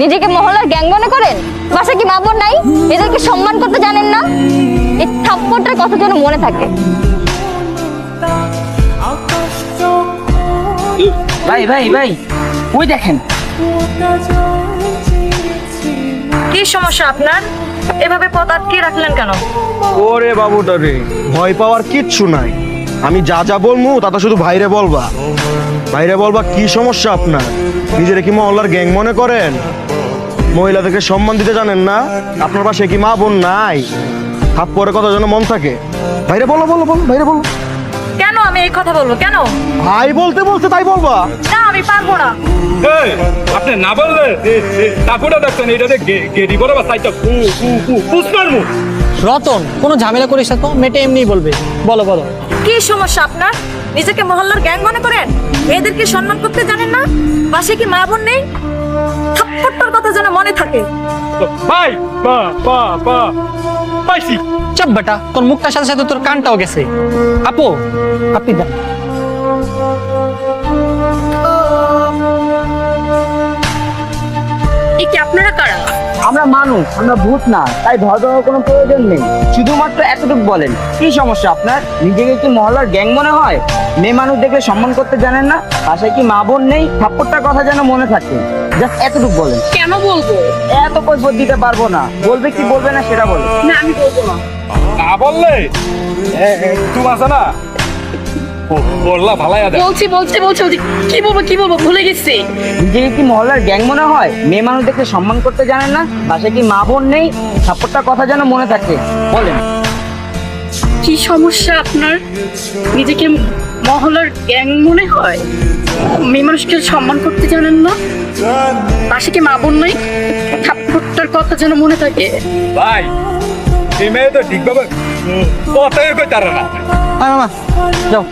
নিজেকে মহল্লার গ্যাং মনে করেন? বাসায় কি মা বোন নাই? এদেরকে সম্মান করতে জানেন না? এই থাপ্পড়টার কথা যেন মনে থাকে। ভাই ভাই ভাই, ওই দেখেন। কি সমস্যা আপনার? এভাবে পথ আটকে রাখলেন কেন? ওরে বাবুটা রে, ভয় পাওয়ার কিচ্ছু নাই। আমি যা যা বলবো তা তো শুধু ভাইরে বলবা। ভাইরে বলবা কি সমস্যা আপনার? নিজেরা কি মহল্লার গ্যাং মনে করেন? মহিলাদেরকে সম্মান দিতে জানেন না? আপনার পাশে কি মা বোন নাই? হাত পরে কথা যেন মন থাকে। ভাইরে বলো বলো বলো, ভাইরে বলো। কেন আমি এই কথা বলবো? কেন? ভাই বলতে বলতে তাই বলবা? না, আমি পারবো না। এই, আপনি না বললে তারপরে দেখছেন এটাতে গেরি বড় বা সাইডটা পুষ্পারমু। রতন, কোনো ঝামেলা করিস না তো, মেয়েটা এমনিই বলবে। বলো বলো। কি সমস্যা আপনার? নিজেকে মহল্লার গ্যাং মনে করেন? মেয়েদেরকে সম্মান করতে জানেন না? পাশে কি মা বোন নেই? থাপ্পড়টার কথা যেন মনে থাকে। ভাই বা বা বা পাইছি। চাপ বেটা, তোর মুখটার সাথে সাথে তোর কানটাও গেছে। আপু, আপনি দেন। এই কি আপনারা কারা? আমরা মানুষ, আমরা ভূত না, তাই ভয় পাওয়ার কোনো প্রয়োজন নেই। শুধুমাত্র এতটুকু বলেন, কি সমস্যা আপনার? নিজেকে কি মহল্লার গ্যাং মনে হয়? মেয়ে মানুষ দেখলে সম্মান করতে জানেন না? বাসায় কি মা বোন নেই? থাপ্পড়টার কথা যেন মনে থাকে। জাস্ট এতটুকু বলেন। কেন বলবো? এত কৈফিয়ত দিতে পারবো না। বলবে কি বলবে না সেটা বলো। না, আমি বলবো না। না বললে তুমি আছে না বললা ভালাই আছে। বলছি বলছি বলছি বলছি। কি বলবো ভুলে গেছি। নিজেকে কি মহল্লার গ্যাং মনে হয়? মেয়ে মানুষ দেখলে সম্মান করতে জানেন না? বাসায় কি মা বোন নেই? থাপ্পড়টার কথা যেন মনে থাকে। বলেন। কি সমস্যা আপনার? নিজেকে মহল্লার গ্যাং মনে হয়? মেয়ে মানুষকে সম্মান করতে জানেন না? পাশে কি মা বোন নেই? থাপ্পড়টার কথা যেন মনে থাকে। ভাই এই মেয়ে তো ঠিকভাবে কথাই কই তারা না। মামা যাও।